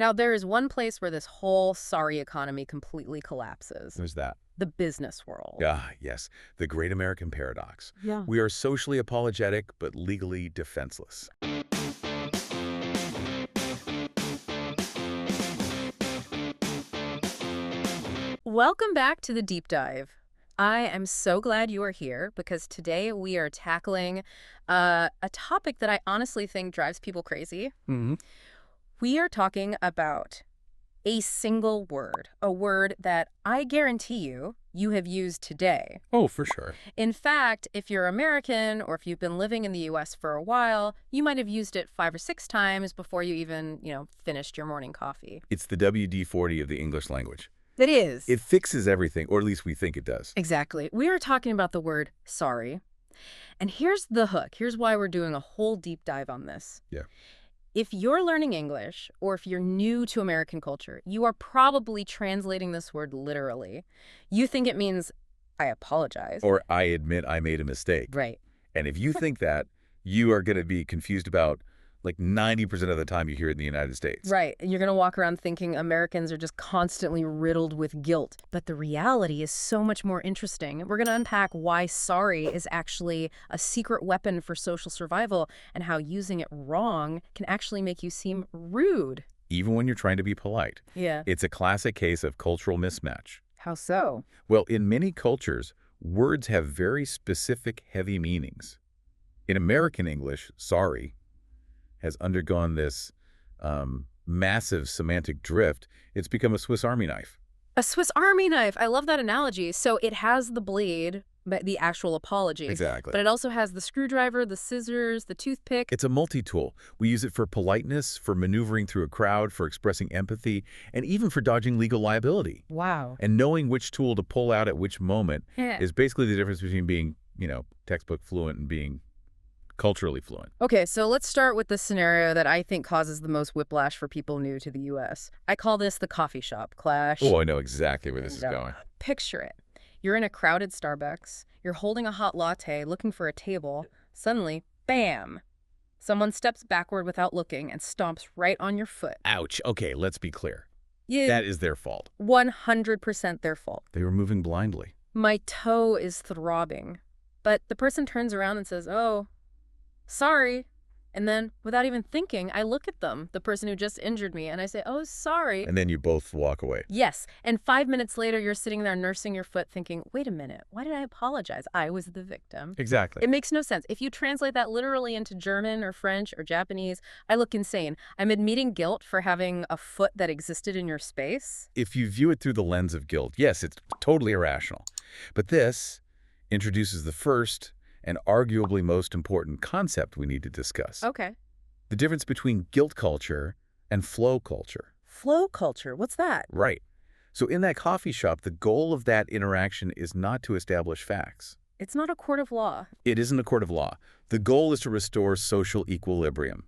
Now, there is one place where this whole sorry economy completely collapses. There's that. The business world. Yes. The great American paradox. Yeah. We are socially apologetic, but legally defenseless. Welcome back to the deep dive. I am so glad you are here because today we are tackling a topic that I honestly think drives people crazy. Mm-hmm. We are talking about a single word, a word that I guarantee you have used today. Oh, for sure. In fact, if you're American or if you've been living in the U.S. for a while, you might have used it 5 or 6 times before you even, finished your morning coffee. It's the WD-40 of the English language. It is. It fixes everything, or at least we think it does. Exactly. We are talking about the word sorry. And here's the hook. Here's why we're doing a whole deep dive on this. Yeah. If you're learning English or if you're new to American culture, you are probably translating this word literally. You think it means, I apologize. Or I admit I made a mistake. Right. And if you think that, you are going to be confused about like 90% of the time you hear it in the United States. Right. And you're going to walk around thinking Americans are just constantly riddled with guilt. But the reality is so much more interesting. We're going to unpack why sorry is actually a secret weapon for social survival and how using it wrong can actually make you seem rude. Even when you're trying to be polite. Yeah. It's a classic case of cultural mismatch. How so? Well, in many cultures, words have very specific, heavy meanings. In American English, sorry has undergone this massive semantic drift. It's become a Swiss Army knife. A Swiss Army knife. I love that analogy. So it has the blade, but the actual apology. Exactly. But it also has the screwdriver, the scissors, the toothpick. It's a multi-tool. We use it for politeness, for maneuvering through a crowd, for expressing empathy, and even for dodging legal liability. Wow. And knowing which tool to pull out at which moment is basically the difference between being, textbook fluent and being culturally fluent. Okay, so let's start with the scenario that I think causes the most whiplash for people new to the U.S. I call this the coffee shop clash. Oh, I know exactly where this is going. Picture it. You're in a crowded Starbucks. You're holding a hot latte, looking for a table. Suddenly, bam! Someone steps backward without looking and stomps right on your foot. Ouch. Okay, let's be clear. Yeah, That is their fault. 100% their fault. They were moving blindly. My toe is throbbing. But the person turns around and says, "Oh, sorry." And then, without even thinking, I look at them, the person who just injured me, and I say, "Oh, sorry." And then you both walk away. Yes. And 5 minutes later, you're sitting there nursing your foot thinking, wait a minute, why did I apologize? I was the victim. Exactly. It makes no sense. If you translate that literally into German or French or Japanese, I look insane. I'm admitting guilt for having a foot that existed in your space. If you view it through the lens of guilt, yes, it's totally irrational. But this introduces the first and arguably most important concept we need to discuss. Okay. The difference between guilt culture and flow culture. Flow culture, what's that? Right. So in that coffee shop, the goal of that interaction is not to establish facts. It's not a court of law. It isn't a court of law. The goal is to restore social equilibrium.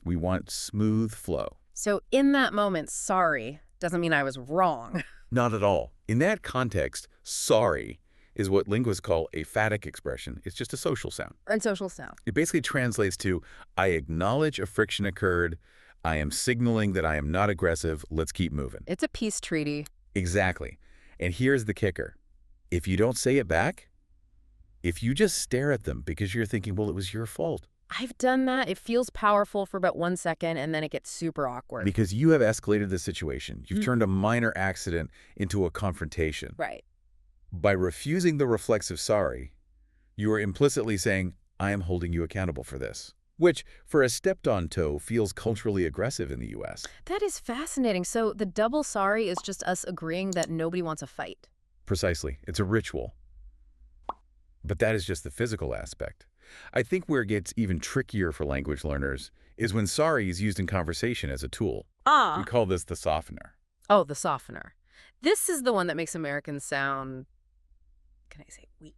We want smooth flow. So in that moment, sorry doesn't mean I was wrong. Not at all. In that context, sorry is what linguists call a phatic expression. It's just a social sound. And social sound. It basically translates to, I acknowledge a friction occurred. I am signaling that I am not aggressive. Let's keep moving. It's a peace treaty. Exactly. And here's the kicker. If you don't say it back, if you just stare at them because you're thinking, well, it was your fault. I've done that. It feels powerful for about 1 second, and then it gets super awkward. Because you have escalated the situation. You've turned a minor accident into a confrontation. Right. By refusing the reflexive sorry, you are implicitly saying, I am holding you accountable for this. Which, for a stepped-on toe, feels culturally aggressive in the U.S. That is fascinating. So the double sorry is just us agreeing that nobody wants a fight. Precisely. It's a ritual. But that is just the physical aspect. I think where it gets even trickier for language learners is when sorry is used in conversation as a tool. We call this the softener. Oh, the softener. This is the one that makes Americans sound, can I say, weak?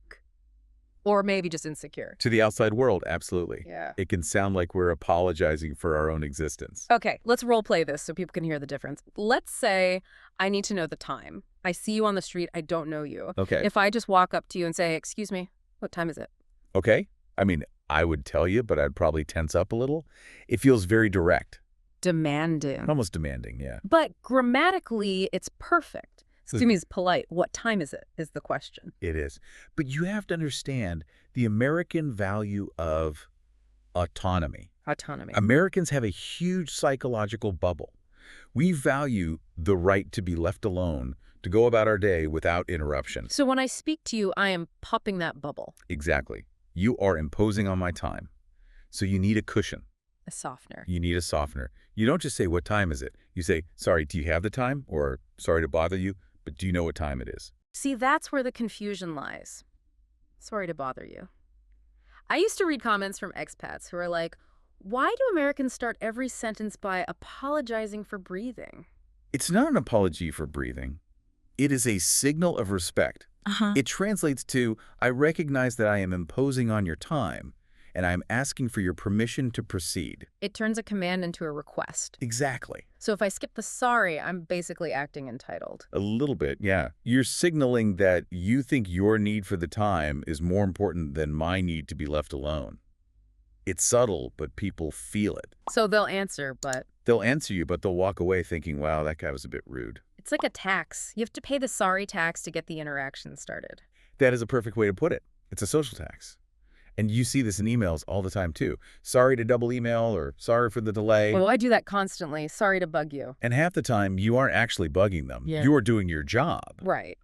Or maybe just insecure. To the outside world, absolutely. Yeah. It can sound like we're apologizing for our own existence. Okay, let's role play this so people can hear the difference. Let's say I need to know the time. I see you on the street. I don't know you. Okay. If I just walk up to you and say, excuse me, what time is it? Okay. I mean, I would tell you, but I'd probably tense up a little. It feels very direct. demanding. Almost demanding, yeah. But grammatically, it's perfect. Excuse me, it's polite. What time is it, is the question. It is. But you have to understand the American value of autonomy. Autonomy. Americans have a huge psychological bubble. We value the right to be left alone, to go about our day without interruption. So when I speak to you, I am popping that bubble. Exactly. You are imposing on my time. So you need a cushion. A softener. You need a softener. You don't just say, what time is it? You say, sorry, do you have the time? Or sorry to bother you, but do you know what time it is? See, that's where the confusion lies. Sorry to bother you. I used to read comments from expats who are like, why do Americans start every sentence by apologizing for breathing? It's not an apology for breathing. It is a signal of respect. It translates to, I recognize that I am imposing on your time, and I am asking for your permission to proceed. It turns a command into a request. Exactly. So if I skip the sorry, I'm basically acting entitled. A little bit, yeah. You're signaling that you think your need for the time is more important than my need to be left alone. It's subtle, but people feel it. So they'll answer, but... They'll answer you, but they'll walk away thinking, wow, that guy was a bit rude. It's like a tax. You have to pay the sorry tax to get the interaction started. That is a perfect way to put it. It's a social tax. And you see this in emails all the time, too. Sorry to double email or sorry for the delay. Well, I do that constantly. Sorry to bug you. And half the time, you aren't actually bugging them. Yeah. You are doing your job. Right.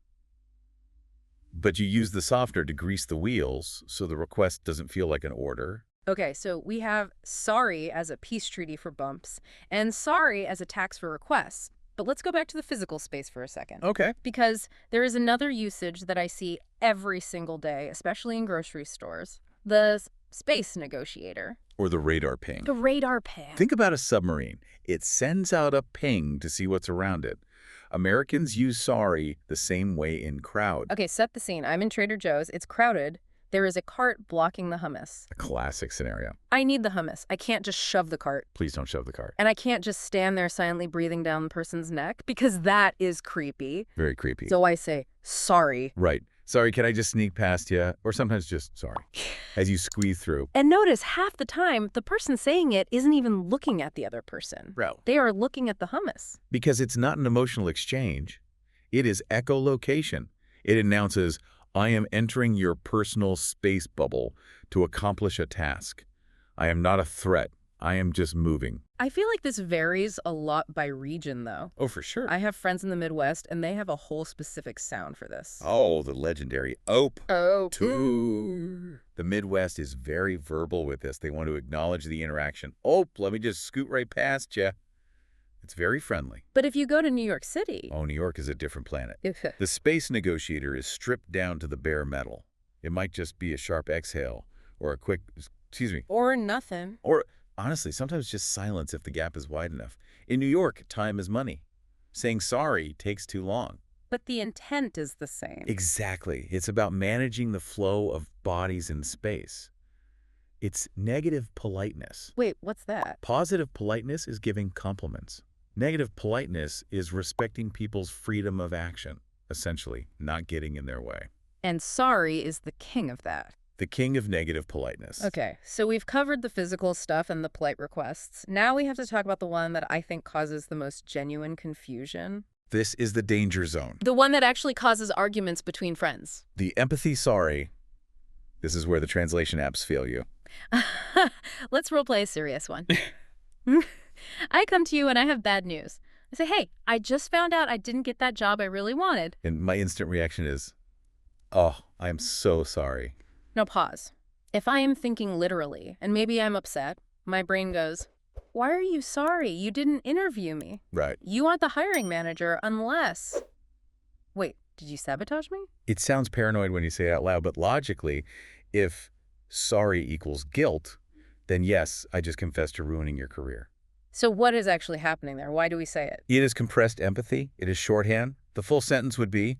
But you use the softener to grease the wheels so the request doesn't feel like an order. Okay, so we have sorry as a peace treaty for bumps and sorry as a tax for requests. But let's go back to the physical space for a second. Okay. Because there is another usage that I see every single day, especially in grocery stores. The Space Negotiator. Or the radar ping. The radar ping. Think about a submarine. It sends out a ping to see what's around it. Americans use sorry the same way in crowd. Okay, set the scene. I'm in Trader Joe's. It's crowded. There is a cart blocking the hummus. A classic scenario. I need the hummus. I can't just shove the cart. Please don't shove the cart. And I can't just stand there silently breathing down the person's neck because that is creepy. Very creepy. So I say, sorry. Right. Sorry, can I just sneak past you? Or sometimes just sorry, as you squeeze through. And notice half the time, the person saying it isn't even looking at the other person. Bro. They are looking at the hummus. Because it's not an emotional exchange. It is echolocation. It announces, I am entering your personal space bubble to accomplish a task. I am not a threat. I am just moving. I feel like this varies a lot by region, though. Oh, for sure. I have friends in the Midwest, and they have a whole specific sound for this. Oh, the legendary ope. Oh. The Midwest is very verbal with this. They want to acknowledge the interaction. Ope, let me just scoot right past you. It's very friendly. But if you go to New York City... Oh, New York is a different planet. The Space Negotiator is stripped down to the bare metal. It might just be a sharp exhale or a quick, excuse me. Or nothing. Or, honestly, sometimes just silence if the gap is wide enough. In New York, time is money. Saying sorry takes too long. But the intent is the same. Exactly. It's about managing the flow of bodies in space. It's negative politeness. Wait, what's that? Positive politeness is giving compliments. Negative politeness is respecting people's freedom of action, essentially, not getting in their way. And sorry is the king of that. The king of negative politeness. Okay, so we've covered the physical stuff and the polite requests. Now we have to talk about the one that I think causes the most genuine confusion. This is the danger zone. The one that actually causes arguments between friends. The empathy sorry. This is where the translation apps fail you. Let's roleplay a serious one. I come to you and I have bad news. I say, hey, I just found out I didn't get that job I really wanted. And my instant reaction is, oh, I am so sorry. No, pause. If I am thinking literally, and maybe I'm upset, my brain goes, why are you sorry? You didn't interview me. Right. You aren't the hiring manager unless... Wait, did you sabotage me? It sounds paranoid when you say it out loud, but logically, if sorry equals guilt, then yes, I just confessed to ruining your career. So what is actually happening there? Why do we say it? It is compressed empathy. It is shorthand. The full sentence would be,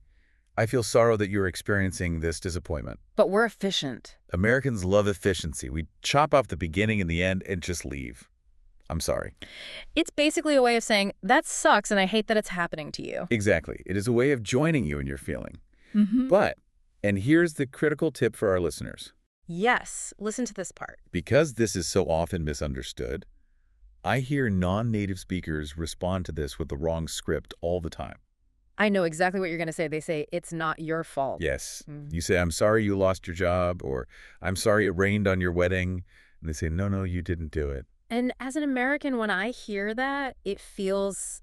I feel sorrow that you're experiencing this disappointment. But we're efficient. Americans love efficiency. We chop off the beginning and the end and just leave. I'm sorry. It's basically a way of saying, that sucks and I hate that it's happening to you. Exactly. It is a way of joining you in your feeling. Mm-hmm. But, and here's the critical tip for our listeners. Yes, listen to this part. Because this is so often misunderstood, I hear non-native speakers respond to this with the wrong script all the time. I know exactly what you're going to say. They say, it's not your fault. Yes. Mm. You say, I'm sorry you lost your job, or I'm sorry it rained on your wedding. And they say, no, no, you didn't do it. And as an American, when I hear that, it feels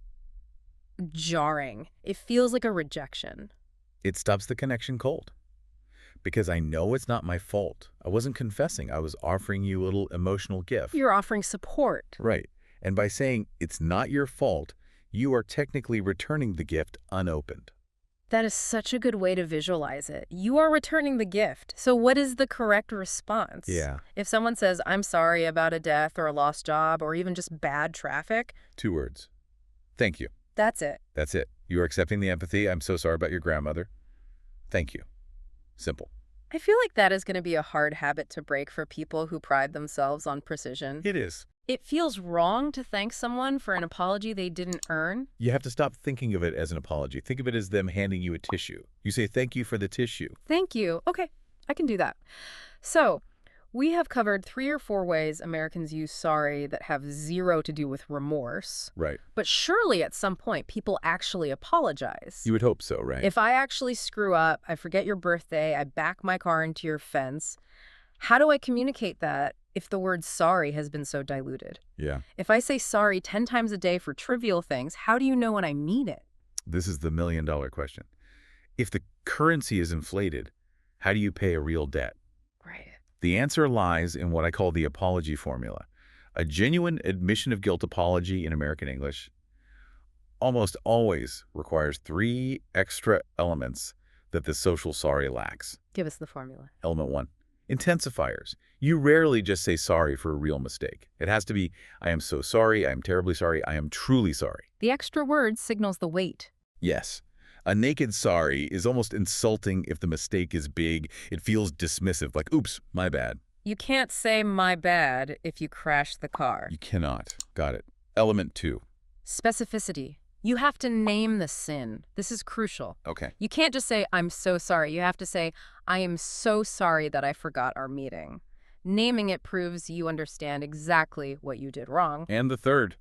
jarring. It feels like a rejection. It stops the connection cold. Because I know it's not my fault. I wasn't confessing. I was offering you a little emotional gift. You're offering support. Right. And by saying it's not your fault, you are technically returning the gift unopened. That is such a good way to visualize it. You are returning the gift. So what is the correct response? Yeah. If someone says, I'm sorry about a death or a lost job or even just bad traffic, 2 words. Thank you. that's it. That's it. You are accepting the empathy. I'm so sorry about your grandmother. Thank you. Simple. I feel like that is going to be a hard habit to break for people who pride themselves on precision. It is. It feels wrong to thank someone for an apology they didn't earn. You have to stop thinking of it as an apology. Think of it as them handing you a tissue. You say, thank you for the tissue. Thank you. Okay, I can do that. So, we have covered 3 or 4 ways Americans use sorry that have zero to do with remorse. Right. But surely at some point people actually apologize. You would hope so, right? If I actually screw up, I forget your birthday, I back my car into your fence, how do I communicate that if the word sorry has been so diluted? Yeah. If I say sorry 10 times a day for trivial things, how do you know when I mean it? This is the million-dollar question. If the currency is inflated, how do you pay a real debt? Right. The answer lies in what I call the apology formula. A genuine admission of guilt apology in American English almost always requires 3 extra elements that the social sorry lacks. Give us the formula. Element 1, intensifiers. You rarely just say sorry for a real mistake. It has to be, I am so sorry, I am terribly sorry, I am truly sorry. The extra word signals the weight. Yes. A naked sorry is almost insulting if the mistake is big. It feels dismissive, like, oops, my bad. You can't say my bad if you crash the car. You cannot. Got it. Element 2. Specificity. You have to name the sin. This is crucial. Okay. You can't just say, I'm so sorry. You have to say, I am so sorry that I forgot our meeting. Naming it proves you understand exactly what you did wrong. And the 3rd.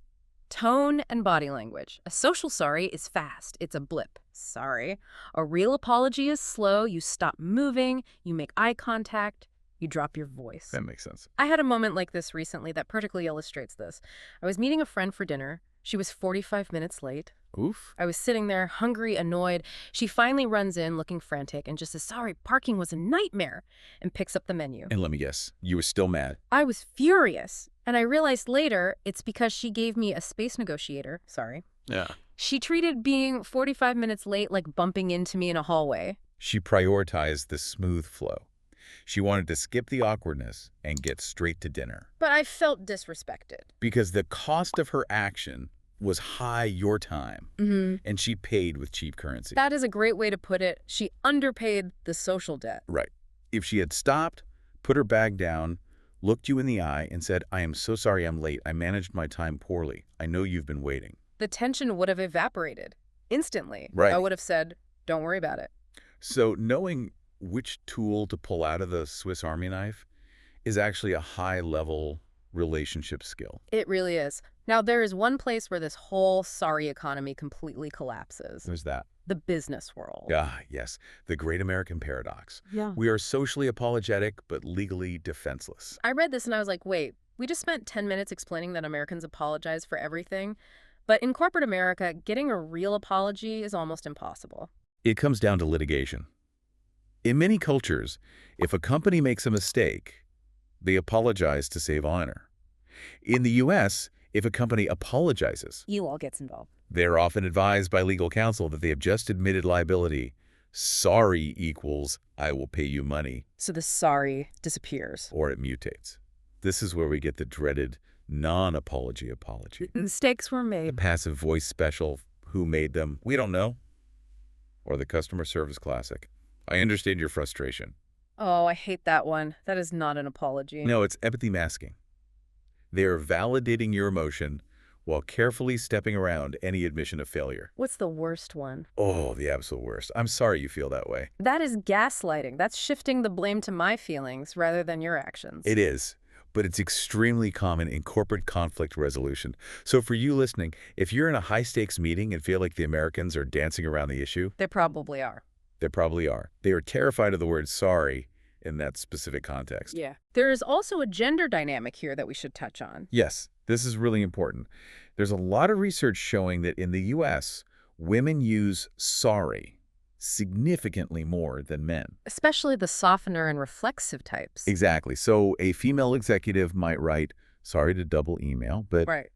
Tone and body language. A social sorry is fast. It's a blip. Sorry. A real apology is slow. You stop moving. You make eye contact. You drop your voice. That makes sense. I had a moment like this recently that perfectly illustrates this. I was meeting a friend for dinner. She was 45 minutes late. Oof. I was sitting there, hungry, annoyed. She finally runs in, looking frantic, and just says, sorry, parking was a nightmare, and picks up the menu. And let me guess, you were still mad. I was furious, and I realized later it's because she gave me a Space Negotiator. Sorry. Yeah. She treated being 45 minutes late like bumping into me in a hallway. She prioritized the smooth flow. She wanted to skip the awkwardness and get straight to dinner. But I felt disrespected. Because the cost of her action was high your time, and she paid with cheap currency. That is a great way to put it. She underpaid the social debt. Right. If she had stopped, put her bag down, looked you in the eye, and said, I am so sorry I'm late. I managed my time poorly. I know you've been waiting. The tension would have evaporated instantly. Right. I would have said, don't worry about it. So knowing which tool to pull out of the Swiss Army knife is actually a high-level relationship skill. It really is. Now, there is one place where this whole sorry economy completely collapses. There's that. The business world. Ah, yes. The great American paradox. Yeah. We are socially apologetic, but legally defenseless. I read this and I was like, wait, we just spent 10 minutes explaining that Americans apologize for everything. But in corporate America, getting a real apology is almost impossible. It comes down to litigation. In many cultures, if a company makes a mistake, they apologize to save honor. In the U.S., if a company apologizes, You all gets involved. they're often advised by legal counsel that they have just admitted liability. Sorry equals, I will pay you money, So the sorry disappears. or it mutates. This is where we get the dreaded non-apology apology. Mistakes were The made. passive voice special, who made them? We don't know. Or the customer service classic. I understand your frustration. Oh, I hate that one. That is not an apology. No, it's empathy masking. They are validating your emotion while carefully stepping around any admission of failure. What's the worst one? Oh, the absolute worst. I'm sorry you feel that way. That is gaslighting. That's shifting the blame to my feelings rather than your actions. It is. but it's extremely common in corporate conflict resolution. So for you listening, if you're in a high-stakes meeting and feel like the Americans are dancing around the issue, They probably are. they probably are. They are terrified of the word sorry in that specific context. Yeah. There is also a gender dynamic here that we should touch on. Yes, this is really important. There's a lot of research showing that in the U.S., women use sorry significantly more than men. Especially the softener and reflexive types. Exactly. So a female executive might write, sorry to double email, but Right.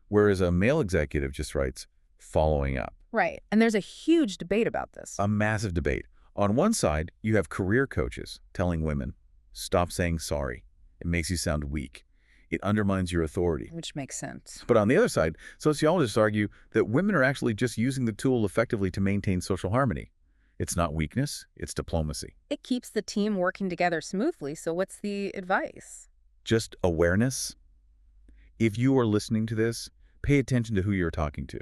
whereas a male executive just writes, following up. Right. And there's a huge debate about this. A massive debate. On one side, you have career coaches telling women, stop saying sorry. It makes you sound weak. It undermines your authority. Which makes sense. But on the other side, sociologists argue that women are actually just using the tool effectively to maintain social harmony. It's not weakness, it's diplomacy. It keeps the team working together smoothly, so what's the advice? Just awareness. If you are listening to this, pay attention to who you're talking to.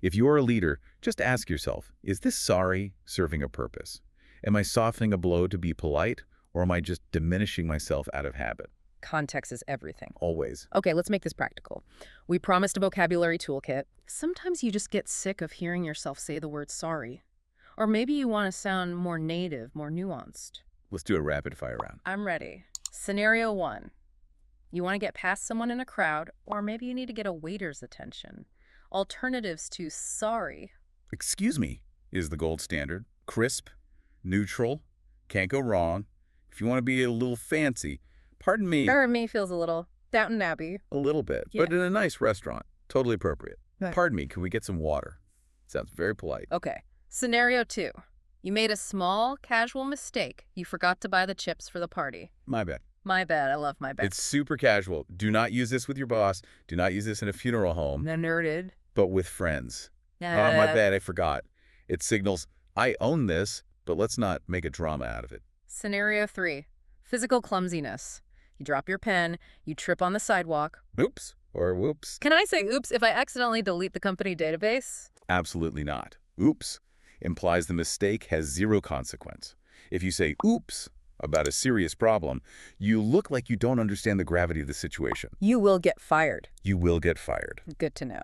If you are a leader, just ask yourself, is this sorry serving a purpose? Am I softening a blow to be polite, or am I just diminishing myself out of habit? Context is everything. Always. Okay, let's make this practical. We promised a vocabulary toolkit. Sometimes you just get sick of hearing yourself say the word sorry. Or maybe you want to sound more native, more nuanced. Let's do a rapid fire round. I'm ready. Scenario 1. You want to get past someone in a crowd, or maybe you need to get a waiter's attention. Alternatives to sorry. Excuse me is the gold standard. Crisp, neutral, can't go wrong. If you want to be a little fancy, pardon me, Pardon me feels a little Downton Abbey. a little bit, Yeah. but in a nice restaurant. Totally appropriate. Right. Pardon me, can we get some water? Sounds very polite. Okay. Scenario 2. You made a small, casual mistake. You forgot to buy the chips for the party. My bad. My bad. I love my bad. It's super casual. Do not use this with your boss. Do not use this in a funeral home, nerded. but with friends. Oh, my bad, I forgot. It signals, I own this, but let's not make a drama out of it. Scenario 3. Physical clumsiness. You drop your pen, you trip on the sidewalk. Oops, or whoops. Can I say oops if I accidentally delete the company database? Absolutely not. Oops implies the mistake has zero consequence. If you say oops about a serious problem, you look like you don't understand the gravity of the situation. You will get fired. You will get fired. Good to know.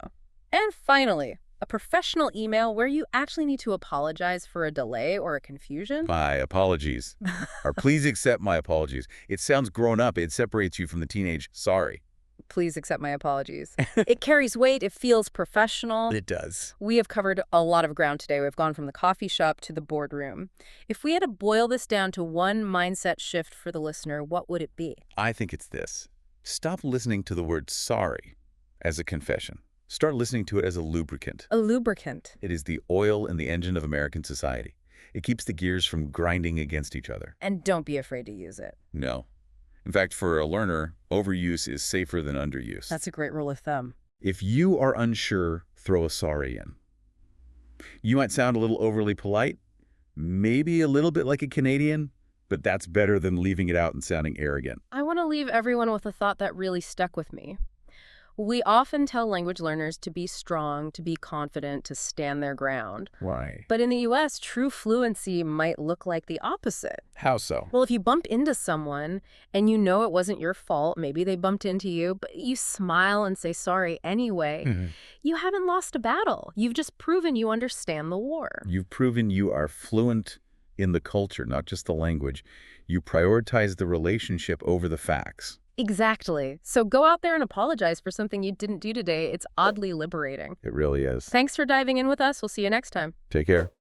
And finally, a professional email where you actually need to apologize for a delay or a confusion. My apologies. Or please accept my apologies. It sounds grown up. It separates you from the teenage sorry. Please accept my apologies. It carries weight. It feels professional. It does. We have covered a lot of ground today. We've gone from the coffee shop to the boardroom. If we had to boil this down to one mindset shift for the listener, what would it be? I think it's this. Stop listening to the word sorry as a confession. Start listening to it as a lubricant. A lubricant. It is the oil in the engine of American society. It keeps the gears from grinding against each other. And don't be afraid to use it. No. In fact, for a learner, overuse is safer than underuse. That's a great rule of thumb. If you are unsure, throw a sorry in. You might sound a little overly polite, maybe a little bit like a Canadian, but that's better than leaving it out and sounding arrogant. I want to leave everyone with a thought that really stuck with me. We often tell language learners to be strong, to be confident, to stand their ground. Why? But in the U.S., true fluency might look like the opposite. How so? Well, if you bump into someone and you know it wasn't your fault, maybe they bumped into you, but you smile and say sorry anyway, you haven't lost a battle. You've just proven you understand the war. You've proven you are fluent in the culture, not just the language. You prioritize the relationship over the facts. Exactly. So go out there and apologize for something you didn't do today. It's oddly liberating. It really is. Thanks for diving in with us. We'll see you next time. Take care.